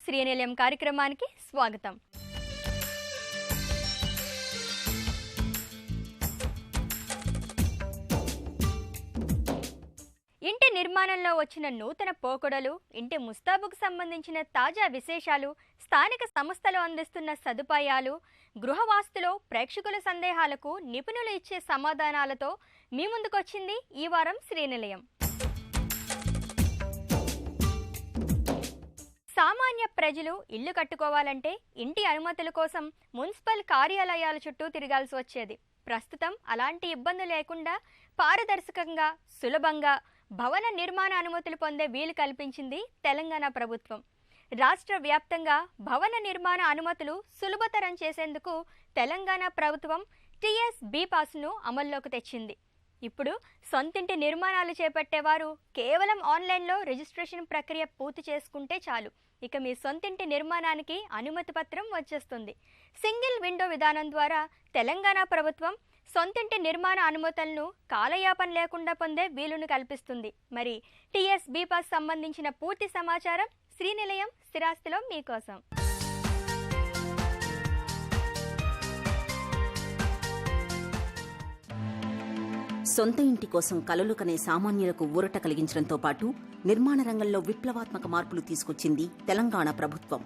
శ్రీనిలయం కార్యక్రమానికి స్వాగతం. ఇంటి నిర్మాణంలో వచ్చిన నూతన పోకడలు, ఇంటి ముస్తాబుకు సంబంధించిన తాజా విశేషాలు, స్థానిక సంస్థలు అందిస్తున్న సదుపాయాలు, గృహవాస్తులో ప్రేక్షకుల సందేహాలకు నిపుణులు ఇచ్చే సమాధానాలతో మీ ముందుకొచ్చింది ఈ వారం శ్రీనిలయం. సామాన్య ప్రజలు ఇల్లు కట్టుకోవాలంటే ఇంటి అనుమతుల కోసం మున్సిపల్ కార్యాలయాల చుట్టూ తిరగాల్సి వచ్చేది. ప్రస్తుతం అలాంటి ఇబ్బంది లేకుండా పారదర్శకంగా, సులభంగా భవన నిర్మాణ అనుమతులు పొందే వీలు కల్పించింది తెలంగాణ ప్రభుత్వం. రాష్ట్ర వ్యాప్తంగా భవన నిర్మాణ అనుమతులు సులభతరం చేసేందుకు తెలంగాణ ప్రభుత్వం టీఎస్ బి పాస్ను అమల్లోకి తెచ్చింది. ఇప్పుడు సొంతింటి నిర్మాణాలు చేపట్టేవారు కేవలం ఆన్లైన్లో రిజిస్ట్రేషన్ ప్రక్రియ పూర్తి చేసుకుంటే చాలు. ఇక మీ సొంతింటి నిర్మాణానికి అనుమతి పత్రం వచ్చేస్తుంది. సింగిల్ విండో విధానం ద్వారా తెలంగాణ ప్రభుత్వం సొంతింటి నిర్మాణ అనుమతులను కాలయాపన లేకుండా పొందే వీలును కల్పిస్తుంది. మరి టీఎస్ బి పాస్ సంబంధించిన పూర్తి సమాచారం శ్రీనిలయం స్థిరాస్తిలో మీకోసం. సొంత ఇంటి కోసం కలలు కనే సామాన్యులకు ఊరట కలిగించడంతో పాటు నిర్మాణ రంగంలో విప్లవాత్మక మార్పులు తీసుకొచ్చింది తెలంగాణ ప్రభుత్వం.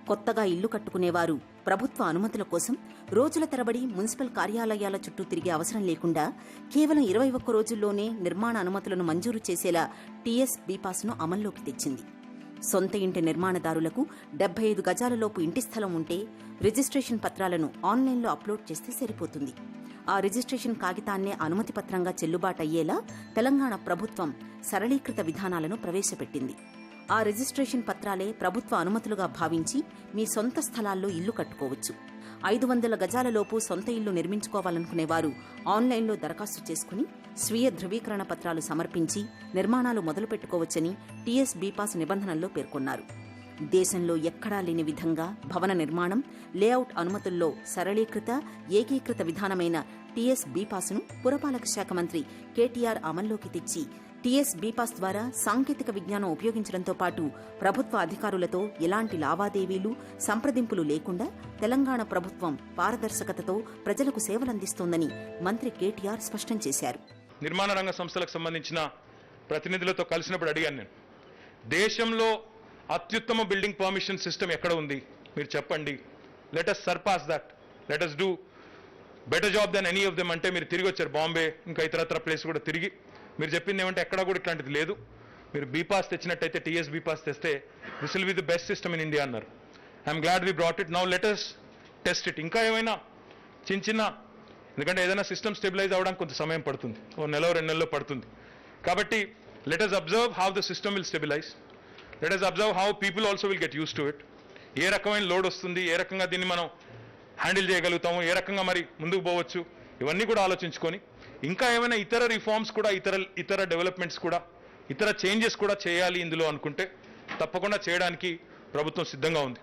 కొత్తగా ఇల్లు కట్టుకునేవారు ప్రభుత్వ అనుమతుల కోసం రోజుల తరబడి మున్సిపల్ కార్యాలయాల చుట్టూ తిరిగే అవసరం లేకుండా కేవలం 21 రోజుల్లోనే నిర్మాణ అనుమతులను మంజూరు చేసేలా టీఎస్ బి పాస్ను అమల్లోకి తెచ్చింది. సొంత ఇంటి నిర్మాణదారులకు 75 గజాలలోపు ఇంటి స్థలం ఉంటే రిజిస్ట్రేషన్ పత్రాలను ఆన్లైన్లో అప్లోడ్ చేస్తే సరిపోతుంది. ఆ రిజిస్ట్రేషన్ కాగితాన్నే అనుమతి పత్రంగా చెల్లుబాటయ్యేలా తెలంగాణ ప్రభుత్వం సరళీకృత విధానాలను ప్రవేశపెట్టింది. ఆ రిజిస్ట్రేషన్ పత్రాలే ప్రభుత్వ అనుమతులుగా భావించి మీ సొంత స్థలాల్లో ఇల్లు కట్టుకోవచ్చు. 500 గజాలలోపు సొంత ఇల్లు నిర్మించుకోవాలనుకునేవారు ఆన్లైన్లో దరఖాస్తు చేసుకుని స్వీయ ధృవీకరణ పత్రాలు సమర్పించి నిర్మాణాలు మొదలుపెట్టుకోవచ్చని టీఎస్ బి పాస్ నిబంధనల్లో పేర్కొన్నారు. దేశంలో ఎక్కడా లేని విధంగా భవన నిర్మాణం, లేఅవుట్ అనుమతుల్లో సరళీకృత, ఏకీకృత విధానమైన టీఎస్ బి పాస్ను పురపాలక శాఖ మంత్రి కేటీఆర్ అమల్లోకి తెచ్చి టీఎస్ బి పాస్ ద్వారా సాంకేతిక విజ్ఞానం ఉపయోగించడంతో పాటు ప్రభుత్వ అధికారులతో ఎలాంటి లావాదేవీలు, సంప్రదింపులు లేకుండా తెలంగాణ ప్రభుత్వం పారదర్శకతతో ప్రజలకు సేవలందిస్తోందని మంత్రి కేటీఆర్ స్పష్టం చేశారు. నిర్మాణ రంగ సంస్థలకు సంబంధించిన ప్రతినిధులతో కలిసినప్పుడు అడిగాను నేను, దేశంలో అత్యుత్తమ బిల్డింగ్ పర్మిషన్ సిస్టమ్ ఎక్కడ ఉంది మీరు చెప్పండి, let us surpass that, let us do better job than any of them అంటే మీరు తిరిగి వచ్చారు. బాంబే ఇంకా ఇతరత్ర ప్లేస్ కూడా తిరిగి మీరు చెప్పింది ఏమంటే ఎక్కడా కూడా ఇట్లాంటిది లేదు, మీరు బీ పాస్ తెచ్చినట్టయితే టీఎస్ బీ పాస్ తెస్తే this will be the best system in India అన్నారు. I'm glad we brought it, now let us test it. ఇంకా ఏమైనా చిన్న ఎందుకంటే ఏదైనా సిస్టమ్ స్టెబిలైజ్ అవ్వడానికి కొంత సమయం పడుతుంది, ఓ నెల 2 నెలల్లో పడుతుంది. కాబట్టి let us observe how the system will stabilize. Let us observe how people also will get used to it. ఏ రకమైన లోడ్ వస్తుంది, ఏ రకంగా దీన్ని మనం హ్యాండిల్ చేయగలుగుతాము, ఏ రకంగా మరి ముందుకు పోవచ్చు, ఇవన్నీ కూడా ఆలోచించుకొని ఇంకా ఏమైనా ఇతర రిఫార్మ్స్ కూడా, ఇతర డెవలప్మెంట్స్ కూడా, ఇతర చేంజెస్ కూడా చేయాలి ఇందులో అనుకుంటే తప్పకుండా చేయడానికి ప్రభుత్వం సిద్ధంగా ఉంది.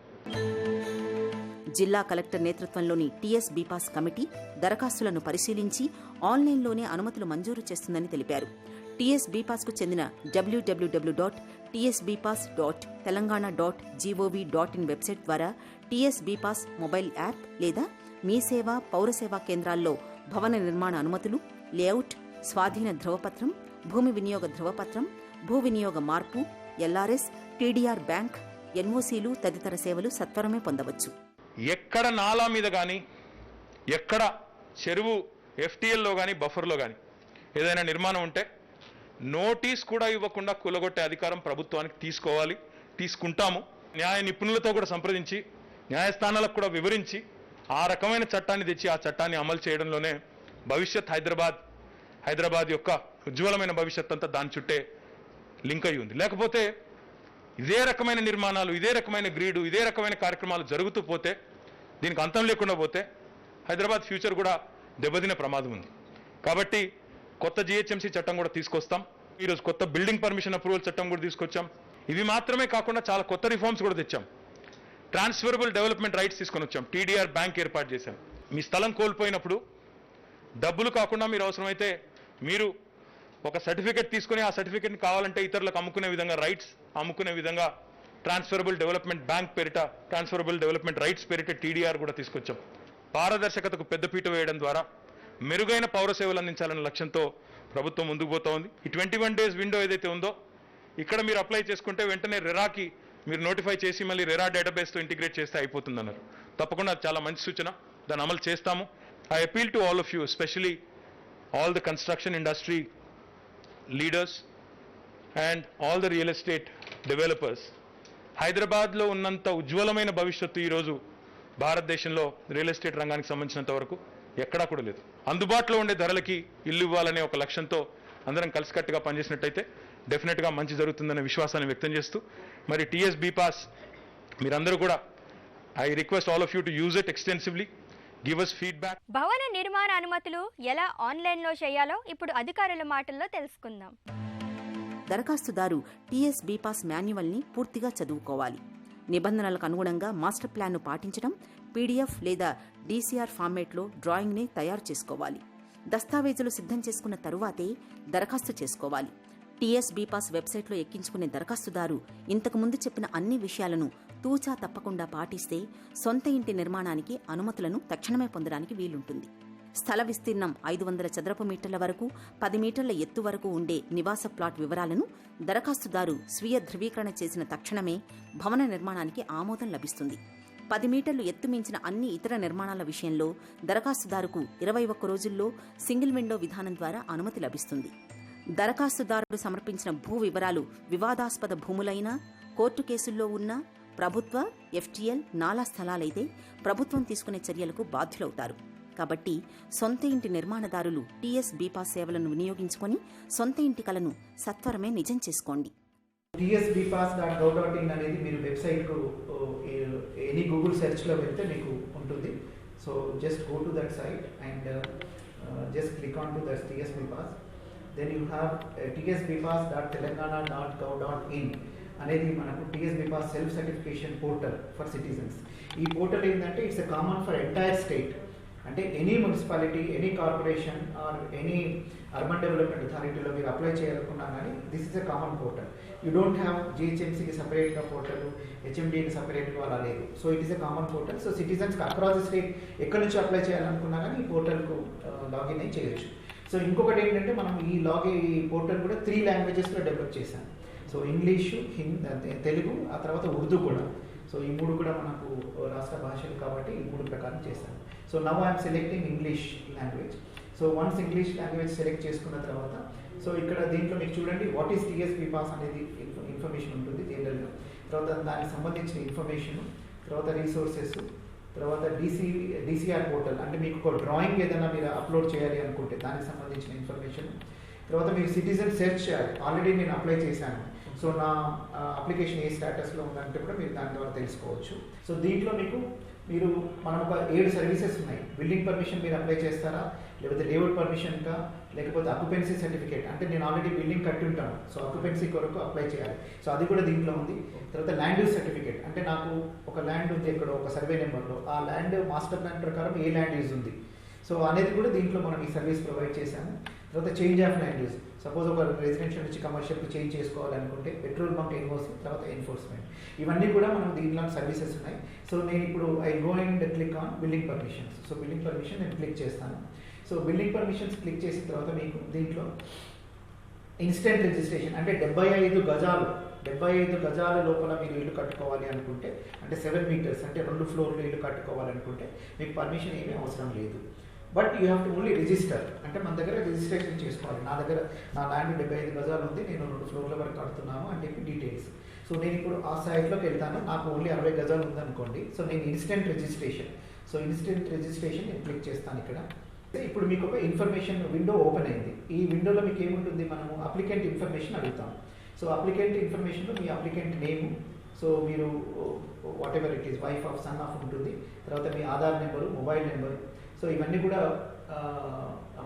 జిల్లా కలెక్టర్ నేతృత్వంలోని టీఎస్ బి పాస్ కమిటీ దరఖాస్తులను పరిశీలించి ఆన్లైన్లోనే అనుమతులు మంజూరు చేస్తుందని తెలిపారు. టీఎస్ బి పాస్కు చెందిన www.tsbpass.telangana.gov.in వెబ్సైట్ ద్వారా TS be pass mobile app లేదా మీ సేవ పౌరసేవా కేంద్రాల్లో భవన నిర్మాణ అనుమతులు, లేఅవుట్, స్వాధీన ధ్రువపత్రం, భూమి వినియోగ ధ్రువపత్రం, భూ వినియోగ మార్పు, ఎల్ఆర్ఎస్, టీడీఆర్ బ్యాంక్, ఎన్ఓసీలు తదితర సేవలు సత్వరమే పొందవచ్చు. ఎక్కడ నాలా మీద కానీ, ఎక్కడ చెరువు ఎఫ్టీఎల్లో కానీ, బఫర్లో కానీ ఏదైనా నిర్మాణం ఉంటే నోటీస్ కూడా ఇవ్వకుండా కూలగొట్టే అధికారం ప్రభుత్వానికి తీసుకుంటాము. న్యాయ నిపుణులతో కూడా సంప్రదించి న్యాయస్థానాలకు కూడా వివరించి ఆ రకమైన చట్టాన్ని తెచ్చి ఆ చట్టాన్ని అమలు చేయడంలోనే భవిష్యత్ హైదరాబాద్ యొక్క ఉజ్వలమైన భవిష్యత్ అంతా దాని చుట్టే లింక్ అయి ఉంది. లేకపోతే ఇదే రకమైన నిర్మాణాలు, ఇదే రకమైన గ్రీడు, ఇదే రకమైన కార్యక్రమాలు జరుగుతూ పోతే, దీనికి అంతం లేకుండా పోతే హైదరాబాద్ ఫ్యూచర్ కూడా దెబ్బతినే ప్రమాదం ఉంది. కాబట్టి కొత్త జిహెచ్ఎంసీ చట్టం కూడా తీసుకొస్తాం. ఈరోజు కొత్త బిల్డింగ్ పర్మిషన్ అప్రూవల్ చట్టం కూడా తీసుకొచ్చాం. ఇవి మాత్రమే కాకుండా చాలా కొత్త రిఫార్మ్స్ కూడా తెచ్చాం. ట్రాన్స్ఫరబుల్ డెవలప్మెంట్ రైట్స్ తీసుకొని వచ్చాం. టీడీఆర్ బ్యాంక్ ఏర్పాటు చేశాం. మీ స్థలం కోల్పోయినప్పుడు డబ్బులు కాకుండా మీరు అవసరమైతే మీరు ఒక సర్టిఫికెట్ తీసుకుని ఆ సర్టిఫికెట్ని కావాలంటే ఇతరులకు అమ్ముకునే విధంగా, రైట్స్ అమ్ముకునే విధంగా ట్రాన్స్ఫరబుల్ డెవలప్మెంట్ బ్యాంక్ పేరిట, ట్రాన్స్ఫరబుల్ డెవలప్మెంట్ రైట్స్ పేరిట TDR కూడా తీసుకొచ్చాం. పారదర్శకతకు పెద్దపీట వేయడం ద్వారా మెరుగైన పౌర సేవలు అందించాలనే లక్ష్యంతో ప్రభుత్వం ముందుకు పోతా ఉంది. ఈ 21 days విండో ఏదైతే ఉందో ఇక్కడ మీరు అప్లై చేసుకుంటే వెంటనే రెరాకి మీరు నోటిఫై చేసి మళ్ళీ రెరా డేటాబేస్తో ఇంటిగ్రేట్ చేస్తే అయిపోతుందన్నారు. తప్పకుండా అది చాలా మంచి సూచన, దాన్ని అమలు చేస్తాము. I appeal to all of you, especially all the construction industry leaders and all the real estate developers. హైదరాబాద్లో ఉన్నంత ఉజ్వలమైన భవిష్యత్తు ఈరోజు భారతదేశంలో రియల్ ఎస్టేట్ రంగానికి సంబంధించినంత వరకు ఎక్కడా కూడా లేదు. అందుబాటులో ఉండే ధరలకి ఇల్లు ఇవ్వాలనే ఒక లక్ష్యంతో అందరం కలిసికట్టుగా పనిచేసినట్టయితే డెఫినెట్గా మంచి జరుగుతుందనే విశ్వాసాన్ని వ్యక్తం చేస్తూ మరి TS BPAS మీరందరూ కూడా I request all of you to use it extensively. Give us feedback. భవన నిర్మాణ అనుమతులు ఎలా ఆన్లైన్లో చేయాలో ఇప్పుడు అధికారుల మాటల్లో తెలుసుకుందాం. దరఖాస్తుదారు TS BPAS మాన్యువల్ని పూర్తిగా చదువుకోవాలి. నిబంధనలకు అనుగుణంగా మాస్టర్ ప్లాన్ను పాటించడం, PDF లేదా DCR ఫార్మేట్లో డ్రాయింగ్ని తయారు చేసుకోవాలి. దస్తావేజులు సిద్ధం చేసుకున్న తరువాతే దరఖాస్తు చేసుకోవాలి. TS BPAS వెబ్సైట్లో ఎక్కించుకునే దరఖాస్తుదారు ఇంతకుముందు చెప్పిన అన్ని విషయాలను తూచా తప్పకుండా పాటిస్తే సొంత ఇంటి నిర్మాణానికి అనుమతులను తక్షణమే పొందడానికి వీలుంటుంది. స్థల విస్తీర్ణం 500 చదరపు మీటర్ల వరకు 10 మీటర్ల ఎత్తు వరకు ఉండే నివాస ప్లాట్ వివరాలను దరఖాస్తుదారు స్వీయ ధృవీకరణ చేసిన తక్షణమే భవన నిర్మాణానికి ఆమోదం లభిస్తుంది. 10 మీటర్లు ఎత్తు మించిన అన్ని ఇతర నిర్మాణాల విషయంలో దరఖాస్తుదారుకు 21 రోజుల్లో సింగిల్ విండో విధానం ద్వారా అనుమతి లభిస్తుంది. దరఖాస్తుదారుడు సమర్పించిన భూ వివరాలు వివాదాస్పద భూములైనా, కోర్టు కేసుల్లో ఉన్న ప్రభుత్వ FTL నాలా స్థలాలైతే ప్రభుత్వం తీసుకునే చర్యలకు బాధ్యులవుతారు. కాబట్టి సొంత ఇంటి నిర్మాణదారులు TS BPAS సేవలను వినియోగించుకొని సొంత ఇంటి కలను సత్వరమే నిజం చేసుకోండి. tsbpas.gov.in అనేది మీరు వెబ్సైట్కు ఎనీ గూగుల్ సెర్చ్లో వెళ్తే మీకు ఉంటుంది. So just go to that site and just click on to that TS BPAS. Then you have tsbpas.telangana.gov.in అనేది మనకు TS BPAS self certification portal for citizens. ఈ పోర్టల్ ఏంటంటే it's a common for entire state. అంటే any municipality, any corporation or any urban development అథారిటీలో మీరు apply చేయాలనుకున్నా కానీ this is a common portal. You don't have GHMCకి సపరేట్గా portal, HMDకి సపరేట్గా అలా లేదు. So it is a common portal. So సిటిజన్స్కి అక్రాస్ ద స్టేట్ ఎక్కడి నుంచి అప్లై చేయాలనుకున్నా కానీ ఈ పోర్టల్కు లాగిన్ అయి చేయొచ్చు. సో ఇంకొకటి ఏంటంటే మనం ఈ పోర్టల్ కూడా 3 లాంగ్వేజెస్లో డెవలప్ చేశాం. సో ఇంగ్లీషు, తెలుగు, ఆ తర్వాత ఉర్దూ కూడా. సో ఈ 3 కూడా మనకు రాష్ట్ర భాషలు కాబట్టి ఈ 3 ప్రకారం చేశాను. So now I'm selecting English language. So once English language select చేసుకున్న తర్వాత సో ఇక్కడ దీంట్లో మీకు చూడండి వాట్ ఈస్ TS BPAS అనేది ఇన్ఫర్మేషన్ ఉంటుంది జనరల్గా. తర్వాత దానికి సంబంధించిన ఇన్ఫర్మేషన్, తర్వాత రీసోర్సెస్, తర్వాత DCR పోర్టల్ అంటే మీకు ఒక డ్రాయింగ్ ఏదైనా మీరు అప్లోడ్ చేయాలి అనుకుంటే దానికి సంబంధించిన ఇన్ఫర్మేషన్. తర్వాత మీరు సిటిజన్ సెర్చ్ చేయాలి. ఆల్రెడీ నేను అప్లై చేశాను, సో నా అప్లికేషన్ ఏ స్టేటస్లో ఉందంటే కూడా మీరు దాని ద్వారా తెలుసుకోవచ్చు. సో దీంట్లో మనం ఒక 7 సర్వీసెస్ ఉన్నాయి. బిల్డింగ్ పర్మిషన్ మీరు అప్లై చేస్తారా, లేకపోతే లేఅవుట్ పర్మిషన్గా, లేకపోతే అక్యుపెన్సీ సర్టిఫికేట్ అంటే నేను ఆల్రెడీ బిల్డింగ్ కట్టి ఉంటాను, సో అక్యుపెన్సీ కొరకు అప్లై చేయాలి. సో అది కూడా దీంట్లో ఉంది. తర్వాత ల్యాండ్ యూజ్ సర్టిఫికేట్ అంటే నాకు ఒక ల్యాండ్ ఉంది ఎక్కడో ఒక సర్వే నెంబర్లో, ఆ ల్యాండ్ మాస్టర్ ప్లాన్ ప్రకారం ఏ ల్యాండ్ యూజ్ ఉంది సో అనేది కూడా దీంట్లో మనం ఈ సర్వీస్ ప్రొవైడ్ చేశాము. తర్వాత change of land use, suppose ఒక రెసిడెన్షియల్ నుంచి కమర్షియల్కి చేంజ్ చేసుకోవాలనుకుంటే పెట్రోల్ బంక్ ఎన్ఓసి, తర్వాత ఎన్ఫోర్స్మెంట్, ఇవన్నీ కూడా మనం దీంట్లో సర్వీసెస్ ఉన్నాయి. సో నేను ఇప్పుడు I go and click on building permissions. So building permission నేను క్లిక్ చేస్తాను. సో బిల్డింగ్ పర్మిషన్స్ క్లిక్ చేసిన తర్వాత మీకు దీంట్లో ఇన్స్టెంట్ రిజిస్ట్రేషన్ అంటే 75 గజాల లోపల మీరు ఇల్లు కట్టుకోవాలి అనుకుంటే, అంటే 7 మీటర్స్ అంటే 2 ఫ్లోర్లు ఇల్లు కట్టుకోవాలనుకుంటే మీకు పర్మిషన్ ఏమీ అవసరం లేదు. But you have to only register అంటే మన దగ్గర రిజిస్ట్రేషన్ చేసుకోవాలి. నా ల్యాండ్ 75 గజాలు ఉంది, నేను 2 ఫ్లోర్ల వరకు కడుతున్నాను అని చెప్పి డీటెయిల్స్. సో నేను ఇప్పుడు ఆ సైట్లోకి వెళ్తాను, నాకు ఓన్లీ 60 గజాలు ఉందనుకోండి. సో నేను ఇన్స్టెంట్ రిజిస్ట్రేషన్ నేను క్లిక్ చేస్తాను. ఇక్కడ ఇప్పుడు మీకు ఒక ఇన్ఫర్మేషన్ విండో ఓపెన్ అయింది. ఈ విండోలో మీకు ఏముంటుంది, మనము అప్లికెంట్ ఇన్ఫర్మేషన్ అడుగుతాం. సో అప్లికెంట్ ఇన్ఫర్మేషన్లో మీ అప్లికెంట్ నేము, సో మీరు whatever it is wife of son of ఉంటుంది, తర్వాత మీ Aadhaar number, mobile number, so ఇవన్నీ కూడా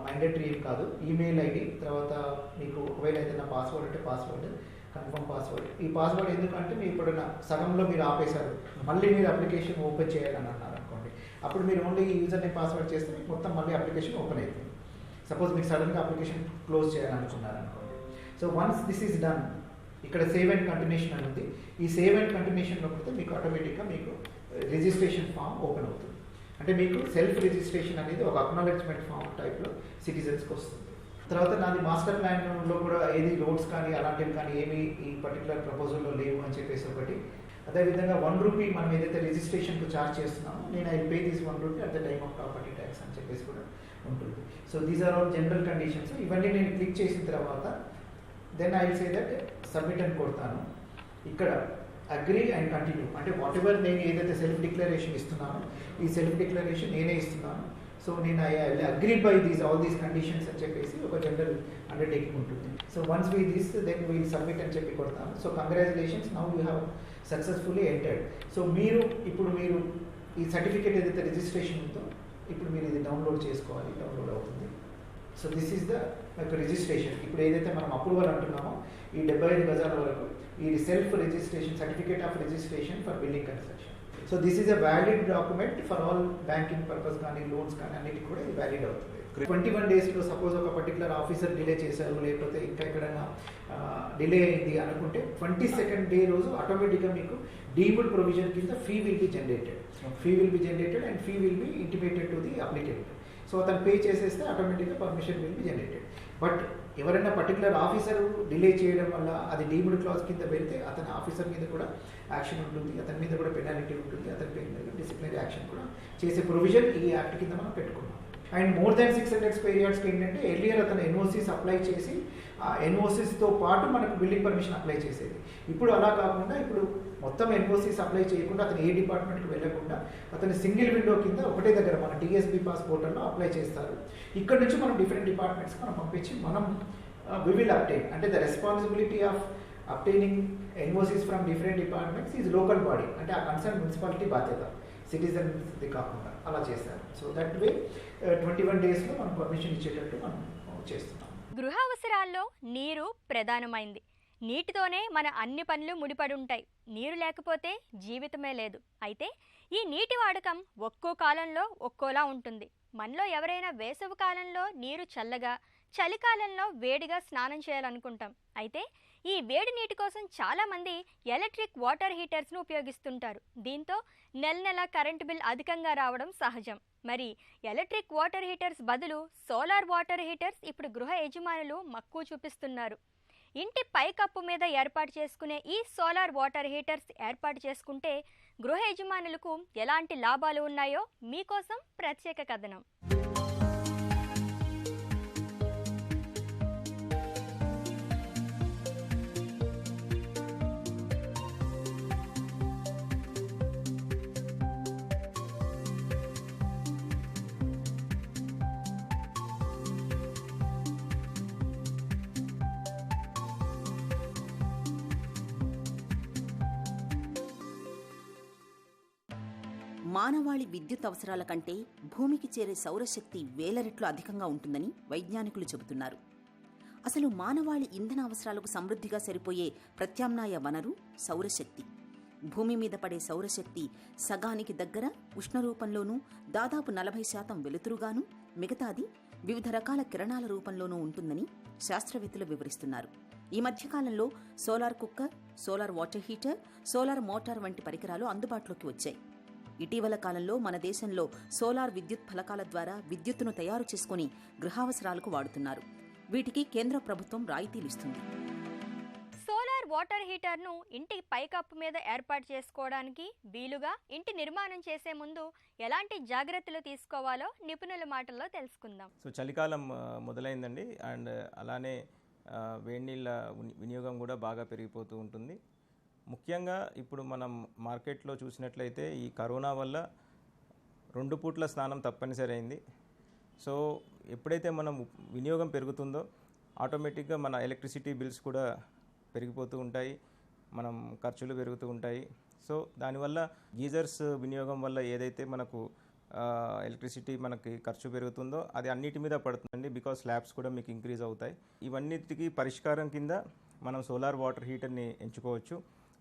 మైండేటరీ ఏం కాదు. ఈమెయిల్ ఐడి, తర్వాత మీకు ఒకవేళ ఏదైనా పాస్వర్డ్ అంటే పాస్వర్డ్, కన్ఫర్మ్ పాస్వర్డ్. ఈ పాస్వర్డ్ ఎందుకంటే మీరు ఇప్పుడు సగంలో మీరు ఆపేశారు, మళ్ళీ మీరు అప్లికేషన్ ఓపెన్ చేయాలని అన్నారు అనుకోండి, అప్పుడు మీరు ఓన్లీ యూజర్ నేమ్ పాస్వర్డ్ చేస్తే మీకు మొత్తం మళ్ళీ అప్లికేషన్ ఓపెన్ అవుతుంది. సపోజ్ మీరు సడన్గా అప్లికేషన్ క్లోజ్ చేయాలనుకున్నారు అనుకోండి. So once this is done, ఇక్కడ సేవ్ అండ్ కంటిన్యూషన్ అని ఉంది. ఈ సేవ్ అండ్ కంటిన్యూషన్లో కొడితే మీకు ఆటోమేటిక్గా మీకు రిజిస్ట్రేషన్ ఫామ్ ఓపెన్ అవుతుంది. అంటే మీకు సెల్ఫ్ రిజిస్ట్రేషన్ అనేది ఒక అక్నాలెడ్జ్మెంట్ ఫామ్ టైప్లో సిటిజన్స్కి వస్తుంది. తర్వాత నాది మాస్టర్ ప్లాన్లో కూడా ఏది రోడ్స్ కానీ అలాంటివి కానీ ఏమి ఈ పర్టికులర్ ప్రపోజల్లో లేవు అని చెప్పేసి ఒకటి. అదేవిధంగా ₹1 మనం ఏదైతే రిజిస్ట్రేషన్కు ఛార్జ్ చేస్తున్నామో నేను I pay this ₹1 at the time of property tax అని చెప్పేసి కూడా ఉంటుంది. So these are all general conditions. ఇవన్నీ నేను క్లిక్ చేసిన తర్వాత then I will say that submit అని కొడతాను. ఇక్కడ అగ్రీ అండ్ కంటిన్యూ అంటే వాట్ ఎవర్ నేను ఏదైతే సెల్ఫ్ డిక్లరేషన్ ఇస్తున్నానో ఈ సెల్ఫ్ డిక్లరేషన్ నేనే ఇస్తున్నాను. సో నేను I agree by all these conditions అని చెప్పేసి ఒక జనరల్ అండర్టేకింగ్ ఉంటుంది. So once we this then we'll submit అని చెప్పి కొడతాను. So congratulations, now you have successfully entered. So ఇప్పుడు మీరు ఈ సర్టిఫికేట్ ఏదైతే రిజిస్ట్రేషన్ ఉందో ఇప్పుడు మీరు ఇది డౌన్లోడ్ చేసుకోవాలి. డౌన్లోడ్ అవుతుంది. So this is the registration. ఇప్పుడు ఏదైతే మనం అప్రూవల్ అంటున్నామో ఈ 75 గజాల వరకు ఈ self registration certificate of registration for building construction. So this is a valid document for all banking purpose కానీ లోన్స్ కానీ అన్నిటికీ కూడా ఇది వ్యాలిడ్ అవుతుంది. 21 డేస్లో సపోజ్ ఒక పర్టికులర్ ఆఫీసర్ డిలే చేశారు లేకపోతే ఇంకా ఎక్కడైనా డిలే అయింది అనుకుంటే 22nd డే రోజు ఆటోమేటిక్గా మీకు డీమ్డ్ ప్రొవిజన్ కింద fee will be generated and fee will be intimated to the applicant. So అతను పే చేసేస్తే ఆటోమేటిక్గా permission will be generated. But ఎవరైనా పర్టికులర్ ఆఫీసర్ డిలే చేయడం వల్ల అది డీమ్డ్ క్లాజ్ కింద వెళ్తే అతని ఆఫీసర్ మీద కూడా యాక్షన్ ఉంటుంది, అతని మీద కూడా పెనాల్టీ ఉంటుంది, అతని పేరు మీద డిసిప్లినరీ యాక్షన్ కూడా చేసే ప్రొవిజన్ ఈ యాక్ట్ కింద మనం పెట్టుకున్నాం. అండ్ మోర్ దాన్ 600 స్క్వేర్ యార్డ్స్కి ఏంటంటే ఎర్లియర్ అతను ఎన్ఓసీస్ అప్లై చేసి ఆ ఎన్ఓసీస్తో పాటు మనకు బిల్డింగ్ పర్మిషన్ అప్లై చేసేది. ఇప్పుడు అలా కాకుండా ఇప్పుడు మొత్తం ఎన్ఓసీస్ అప్లై చేయకుండా అతను ఏ డిపార్ట్మెంట్కి వెళ్ళకుండా అతని సింగిల్ విండో కింద ఒకటే దగ్గర మన టీఎస్బీ పాస్ పోర్టల్లో అప్లై చేస్తారు. ఇక్కడ నుంచి మనం డిఫరెంట్ డిపార్ట్మెంట్స్కి మనం పంపించి మనం వి విల్ అప్టైన్ అంటే the responsibility of obtaining NOCs from different departments is local body అంటే ఆ కన్సర్న్ మున్సిపాలిటీ బాధ్యత, సిటిజన్ది కాకుండా అలా చేశారు. సో దట్ వే 21 డేస్లో మనం పర్మిషన్ ఇచ్చేటట్టు మనం చేస్తున్నాం. గృహ అవసరాల్లో నీరు ప్రధానమైంది. నీటితోనే మన అన్ని పనులు ముడిపడి ఉంటాయి. నీరు లేకపోతే జీవితమే లేదు. అయితే ఈ నీటి వాడకం ఒక్కో కాలంలో ఒక్కోలా ఉంటుంది. మనలో ఎవరైనా వేసవి కాలంలో నీరు చల్లగా, చలికాలంలో వేడిగా స్నానం చేయాలనుకుంటాం. అయితే ఈ వేడి నీటి కోసం చాలామంది ఎలక్ట్రిక్ వాటర్ హీటర్స్ను ఉపయోగిస్తుంటారు. దీంతో నెల కరెంటు బిల్ అధికంగా రావడం సహజం. మరి ఎలక్ట్రిక్ వాటర్ హీటర్స్ బదులు సోలార్ వాటర్ హీటర్స్ ఇప్పుడు గృహ యజమానులు మక్కువ చూపిస్తున్నారు. ఇంటి పైకప్పు మీద ఏర్పాటు చేసుకునే ఈ సోలార్ వాటర్ హీటర్స్ ఏర్పాటు చేసుకుంటే గృహ యజమానులకు ఎలాంటి లాభాలు ఉన్నాయో మీకోసం ప్రత్యేక కథనం. మానవాళి విద్యుత్ అవసరాల కంటే భూమికి చేరే సౌరశక్తి వేల రెట్లు అధికంగా ఉంటుందని వైజ్ఞానికులు చెబుతున్నారు. అసలు మానవాళి ఇంధన అవసరాలకు సమృద్ధిగా సరిపోయే ప్రత్యామ్నాయ వనరు సౌరశక్తి. భూమి మీద పడే సౌరశక్తి సగానికి దగ్గర ఉష్ణ రూపంలోనూ, దాదాపు 40% వెలుతురుగాను, మిగతాది వివిధ రకాల కిరణాల రూపంలోనూ ఉంటుందని శాస్త్రవేత్తలు వివరిస్తున్నారు. ఈ మధ్యకాలంలో solar cooker, solar water heater, solar motor వంటి పరికరాలు అందుబాటులోకి వచ్చాయి. ఇటీవల కాలంలో మన దేశంలో సోలార్ విద్యుత్ ఫలకాల ద్వారా విద్యుత్తును తయారు చేసుకుని గృహావసరాలకు వాడుతున్నారు. వీటికి కేంద్ర ప్రభుత్వం రాయితీలు ఇస్తుంది. సోలార్ వాటర్ హీటర్ను ఇంటి పైకప్పు మీద ఏర్పాటు చేసుకోవడానికి వీలుగా ఇంటి నిర్మాణం చేసే ముందు ఎలాంటి జాగ్రత్తలు తీసుకోవాలో నిపుణుల మాటల్లో తెలుసుకుందాం. సో చలికాలం మొదలైందండి. అండ్ అలానే వేడి నీళ్ళ వినియోగం కూడా బాగా పెరిగిపోతూ ఉంటుంది. ముఖ్యంగా ఇప్పుడు మనం మార్కెట్లో చూసినట్లయితే ఈ కరోనా వల్ల 2 పూట్ల స్నానం తప్పనిసరి అయింది. సో ఎప్పుడైతే మనం వినియోగం పెరుగుతుందో ఆటోమేటిక్గా మన ఎలక్ట్రిసిటీ బిల్స్ కూడా పెరిగిపోతూ ఉంటాయి, మనం ఖర్చులు పెరుగుతూ ఉంటాయి. సో దానివల్ల గీజర్స్ వినియోగం వల్ల ఏదైతే మనకు ఎలక్ట్రిసిటీ మనకి ఖర్చు పెరుగుతుందో అది అన్నిటి మీద పడుతుందండి. బికాస్ స్లాబ్స్ కూడా మీకు ఇంక్రీజ్ అవుతాయి. ఇవన్నిటికీ పరిష్కారం కింద మనం సోలార్ వాటర్ హీటర్ని ఎంచుకోవచ్చు.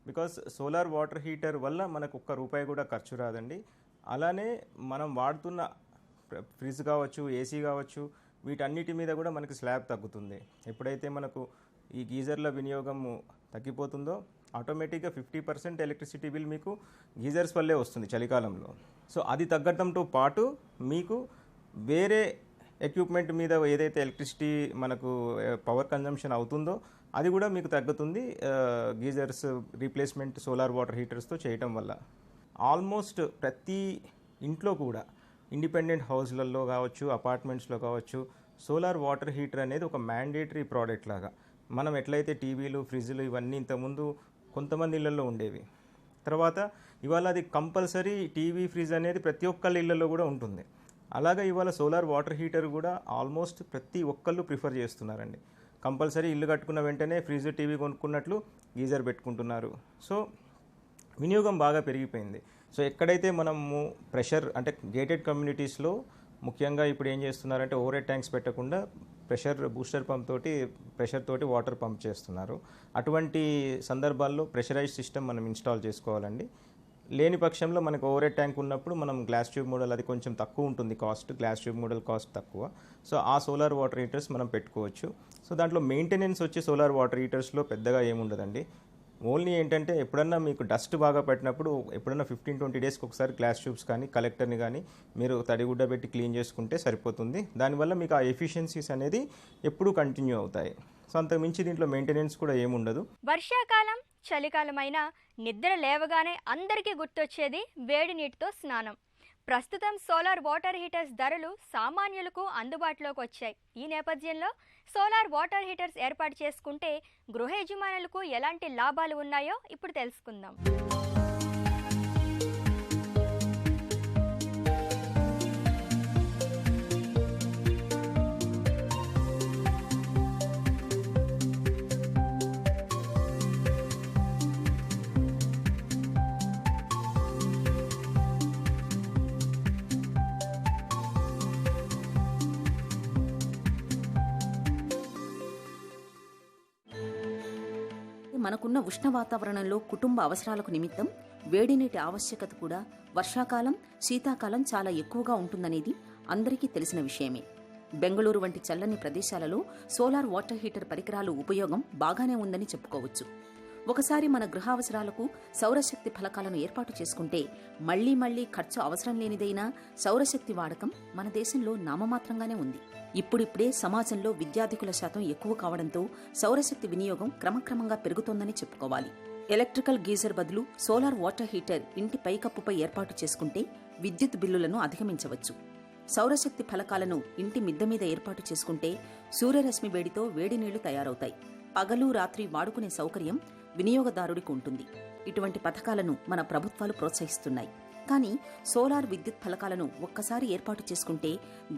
బికాస్ సోలార్ వాటర్ హీటర్ వల్ల మనకు ₹1 కూడా ఖర్చు రాదండి. అలానే మనం వాడుతున్న ఫ్రిడ్జ్ కావచ్చు, ఏసీ కావచ్చు, వీటన్నిటి మీద కూడా మనకి స్లాబ్ తగ్గుతుంది. ఎప్పుడైతే మనకు ఈ గీజర్ల వినియోగం తగ్గిపోతుందో ఆటోమేటిక్గా 50% ఎలక్ట్రిసిటీ బిల్ మీకు గీజర్స్ వల్లే వస్తుంది చలికాలంలో. సో అది తగ్గడంతో పాటు మీకు వేరే ఎక్విప్మెంట్ మీద ఏదైతే ఎలక్ట్రిసిటీ మనకు పవర్ కన్జంప్షన్ అవుతుందో అది కూడా మీకు తగ్గుతుంది గీజర్స్ రీప్లేస్మెంట్ సోలార్ వాటర్ హీటర్స్తో చేయటం వల్ల. ఆల్మోస్ట్ ప్రతి ఇంట్లో కూడా ఇండిపెండెంట్ హౌస్లలో కావచ్చు, అపార్ట్మెంట్స్లో కావచ్చు, సోలార్ వాటర్ హీటర్ అనేది ఒక మ్యాండేటరీ ప్రోడక్ట్ లాగా. మనం ఎట్లయితే టీవీలు, ఫ్రిడ్జ్లు ఇవన్నీ ఇంతకుముందు కొంతమంది ఇళ్లలో ఉండేవి, తర్వాత ఇవాళ అది కంపల్సరీ టీవీ, ఫ్రిడ్జ్ అనేది ప్రతి ఒక్కళ్ళ ఇళ్లలో కూడా ఉంటుంది. అలాగే ఇవాళ సోలార్ వాటర్ హీటర్ కూడా ఆల్మోస్ట్ ప్రతి ఒక్కళ్ళు ప్రిఫర్ చేస్తున్నారండి. కంపల్సరీ ఇల్లు కట్టుకున్న వెంటనే ఫ్రిడ్జ్, టీవీ కొనుక్కున్నట్లు గీజర్ పెట్టుకుంటున్నారు. సో వినియోగం బాగా పెరిగిపోయింది. సో ఎక్కడైతే మనము ప్రెషర్ అంటే గేటెడ్ కమ్యూనిటీస్లో ముఖ్యంగా ఇప్పుడు ఏం చేస్తున్నారంటే ఓవర్ హెడ్ ట్యాంక్స్ పెట్టకుండా ప్రెషర్ బూస్టర్ పంప్ తోటి ప్రెషర్ తోటి వాటర్ పంప్ చేస్తున్నారు. అటువంటి సందర్భాల్లో ప్రెషరైజ్ సిస్టమ్ మనం ఇన్స్టాల్ చేసుకోవాలండి. లేని పక్షంలో మనకు ఓవర్ హెడ్ ట్యాంక్ ఉన్నప్పుడు మనం గ్లాస్ ట్యూబ్ మోడల్ అది కొంచెం తక్కువ ఉంటుంది cost, glass tube model cost తక్కువ. సో ఆ సోలార్ వాటర్ హీటర్స్ మనం పెట్టుకోవచ్చు. సో దాంట్లో మెయింటెనెన్స్ వచ్చి సోలార్ వాటర్ హీటర్స్లో పెద్దగా ఏముండదండి. ఓన్లీ ఏంటంటే ఎప్పుడన్నా మీకు డస్ట్ బాగా పెట్టినప్పుడు ఎప్పుడన్నా 15-20 డేస్కి ఒకసారి గ్లాస్ ట్యూబ్స్ కానీ కలెక్టర్ని కానీ మీరు తడిగుడ్డ పెట్టి క్లీన్ చేసుకుంటే సరిపోతుంది. దానివల్ల మీకు ఆ ఎఫిషియన్సీస్ అనేది ఎప్పుడూ కంటిన్యూ అవుతాయి. సో అంతకు మించి దీంట్లో మెయింటెనెన్స్ కూడా ఏముండదు. వర్షాకాలం, చలికాలమైనా నిద్ర లేవగానే అందరికీ గుర్తొచ్చేది వేడి నీటితో స్నానం. ప్రస్తుతం సోలార్ వాటర్ హీటర్స్ ధరలు సామాన్యులకు అందుబాటులోకి వచ్చాయి. ఈ నేపథ్యంలో సోలార్ వాటర్ హీటర్స్ ఏర్పాటు చేసుకుంటే గృహ యజమానులకు ఎలాంటి లాభాలు ఉన్నాయో ఇప్పుడు తెలుసుకుందాం. మనకున్న ఉష్ణ వాతావరణంలో కుటుంబ అవసరాలకు నిమిత్తం వేడి నీటి ఆవశ్యకత కూడా వర్షాకాలం, శీతాకాలం చాలా ఎక్కువగా ఉంటుందనేది అందరికీ తెలిసిన విషయమే. బెంగళూరు వంటి చల్లని ప్రదేశాలలో సోలార్ వాటర్ హీటర్ పరికరాలు ఉపయోగం బాగానే ఉందని చెప్పుకోవచ్చు. ఒకసారి మన గృహావసరాలకు సౌరశక్తి ఫలకాలను ఏర్పాటు చేసుకుంటే మళ్లీ ఖర్చు అవసరం లేనిదైనా సౌరశక్తి వాడకం మన దేశంలో నామమాత్రంగానే ఉంది. ఇప్పుడిప్పుడే సమాజంలో విద్యార్థికుల శాతం ఎక్కువ కావడంతో సౌరశక్తి వినియోగం క్రమక్రమంగా పెరుగుతోందని చెప్పుకోవాలి. ఎలక్ట్రికల్ గీజర్ బదులు సోలార్ వాటర్ హీటర్ ఇంటి పైకప్పుపై ఏర్పాటు చేసుకుంటే విద్యుత్ బిల్లులను అధిగమించవచ్చు. సౌరశక్తి ఫలకాలను ఇంటి మిద్దె మీద ఏర్పాటు చేసుకుంటే సూర్యరశ్మి వేడితో వేడి నీళ్లు తయారవుతాయి. పగలు, రాత్రి వాడుకునే సౌకర్యం వినియోగదారుడికి ఉంటుంది. ఇటువంటి పథకాలను మన ప్రభుత్వాలు ప్రోత్సహిస్తున్నాయి. కానీ సోలార్ విద్యుత్ ఫలకాలను ఒక్కసారి ఏర్పాటు చేసుకుంటే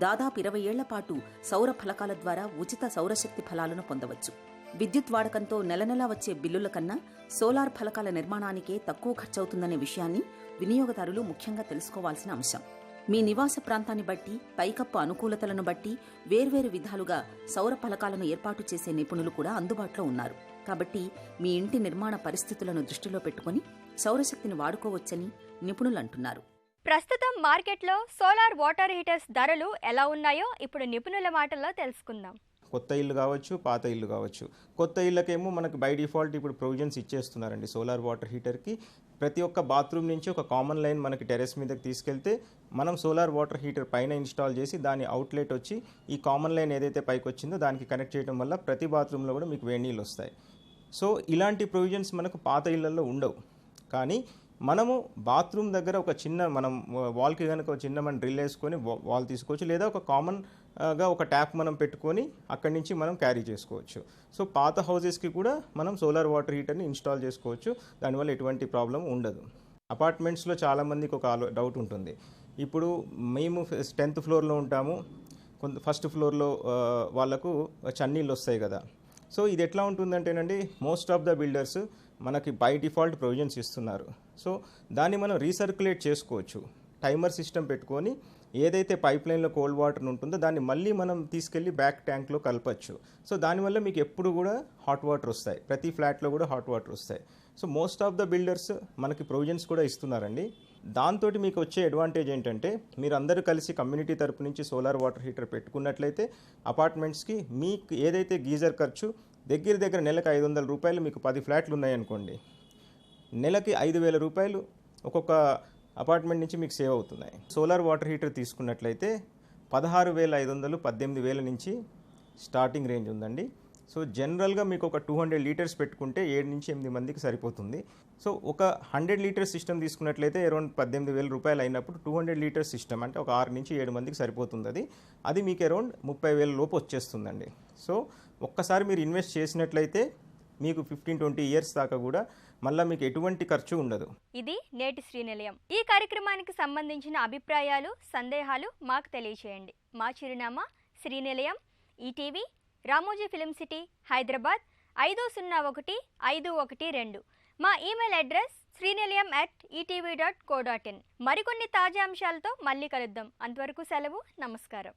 దాదాపు 20 ఏళ్ల పాటు సౌర ఫలకాల ద్వారా ఉచిత సౌరశక్తి ఫలాలను పొందవచ్చు. విద్యుత్ వాడకంతో నెలనెలా వచ్చే బిల్లుల కన్నా సోలార్ ఫలకాల నిర్మాణానికే తక్కువ ఖర్చవుతుందనే విషయాన్ని వినియోగదారులు ముఖ్యంగా తెలుసుకోవాల్సిన అంశం. మీ నివాస ప్రాంతాన్ని బట్టి, పైకప్పు అనుకూలతలను బట్టి వేర్వేరు విధాలుగా సౌర ఫలకాలను ఏర్పాటు చేసే నిపుణులు కూడా అందుబాటులో ఉన్నారు. కాబట్టి మీ ఇంటి నిర్మాణ పరిస్థితులను దృష్టిలో పెట్టుకుని సౌరశక్తిని వాడుకోవచ్చని నిపుణులు అంటున్నారు. ప్రస్తుతం మార్కెట్లో సోలార్ వాటర్ హీటర్స్ ధరలు ఎలా ఉన్నాయో ఇప్పుడు నిపుణుల మాటల్లో తెలుసుకుందాం. కొత్త ఇల్లు కావచ్చు, పాత ఇల్లు కావచ్చు. కొత్త ఇళ్ళకేమో మనకు బై డిఫాల్ట్ ఇప్పుడు ప్రొవిజన్స్ ఇచ్చేస్తున్నారండి. సోలార్ వాటర్ హీటర్కి ప్రతి ఒక్క బాత్రూమ్ నుంచి ఒక కామన్ లైన్ మనకి టెరెస్ మీదకి తీసుకెళ్తే మనం సోలార్ వాటర్ హీటర్ పైన ఇన్స్టాల్ చేసి దాని అవుట్లెట్ వచ్చి ఈ కామన్ లైన్ ఏదైతే పైకి వచ్చిందో దానికి కనెక్ట్ చేయడం వల్ల ప్రతి బాత్రూంలో కూడా మీకు వేడి నీళ్ళు వస్తాయి. సో ఇలాంటి ప్రొవిజన్స్ మనకు పాత ఇళ్లలో ఉండవు. కానీ మనము బాత్రూమ్ దగ్గర ఒక చిన్న మనం వాల్కి కనుక ఒక చిన్న మనం డ్రిల్ వేసుకొని వాల్ తీసుకోవచ్చు, లేదా ఒక కామన్గా ఒక ట్యాప్ మనం పెట్టుకొని అక్కడి నుంచి మనం క్యారీ చేసుకోవచ్చు. సో పాత హౌసెస్కి కూడా మనం సోలార్ వాటర్ హీటర్ని ఇన్స్టాల్ చేసుకోవచ్చు. దానివల్ల ఎటువంటి ప్రాబ్లం ఉండదు. అపార్ట్మెంట్స్లో చాలామందికి ఒక డౌట్ ఉంటుంది. ఇప్పుడు మేము 10th ఫ్లోర్లో ఉంటాము, ఫస్ట్ ఫ్లోర్లో వాళ్ళకు చన్నీళ్ళు వస్తాయి కదా. సో ఇది ఎట్లా ఉంటుందంటేనండి, మోస్ట్ ఆఫ్ ద బిల్డర్స్ మనకి బై డిఫాల్ట్ ప్రొవిజన్స్ ఇస్తున్నారు. సో దాన్ని మనం రీసర్క్యులేట్ చేసుకోవచ్చు. టైమర్ సిస్టమ్ పెట్టుకొని ఏదైతే పైప్ లైన్లో కోల్డ్ వాటర్ ఉంటుందో దాన్ని మళ్ళీ మనం తీసుకెళ్ళి బ్యాక్ ట్యాంక్లో కలపచ్చు. సో దానివల్ల మీకు ఎప్పుడు కూడా హాట్ వాటర్ వస్తాయి. ప్రతి ఫ్లాట్లో కూడా హాట్ వాటర్ వస్తాయి. So most of the builders మనకి ప్రొవిజన్స్ కూడా ఇస్తున్నారండి. దాంతో మీకు వచ్చే అడ్వాంటేజ్ ఏంటంటే, మీరు అందరూ కలిసి కమ్యూనిటీ తరపు నుంచి సోలార్ వాటర్ హీటర్ పెట్టుకున్నట్లయితే అపార్ట్మెంట్స్కి మీకు ఏదైతే గీజర్ ఖర్చు దగ్గర నెలకు 500 రూపాయలు మీకు 10 ఫ్లాట్లు ఉన్నాయనుకోండి, నెలకి 5,000 రూపాయలు ఒక్కొక్క అపార్ట్మెంట్ నుంచి మీకు సేవ్ అవుతున్నాయి. సోలార్ వాటర్ హీటర్ తీసుకున్నట్లయితే 16,500 18,000 నుంచి స్టార్టింగ్ రేంజ్ ఉందండి. సో జనరల్గా మీకు ఒక 200 లీటర్స్ పెట్టుకుంటే 7 నుంచి 8 మందికి సరిపోతుంది. సో ఒక 100 లీటర్స్ సిస్టమ్ తీసుకున్నట్లయితే అరౌండ్ 18,000 రూపాయలు అయినప్పుడు 200 లీటర్స్ సిస్టమ్ అంటే ఒక 6 నుంచి 7 మందికి సరిపోతుంది. అది మీకు అరౌండ్ 30,000 లోపు వచ్చేస్తుందండి. సో ఒక్కసారి మీరు ఇన్వెస్ట్ చేసినట్లయితే మీకు 15-20 ఇయర్స్ దాకా కూడా మళ్ళీ మీకు ఎటువంటి ఖర్చు ఉండదు. ఇది నేటి శ్రీనిలయం. ఈ కార్యక్రమానికి సంబంధించిన అభిప్రాయాలు, సందేహాలు మాకు తెలియచేయండి. మా చిరునామా Srinilayam, ETV, Ramoji film city, Hyderabad 501512. మా ఈమెయిల్ అడ్రస్ srinilayam@etv.co.in. మరికొన్ని తాజా అంశాలతో మళ్ళీ కలుద్దాం. అంతవరకు సెలవు, నమస్కారం.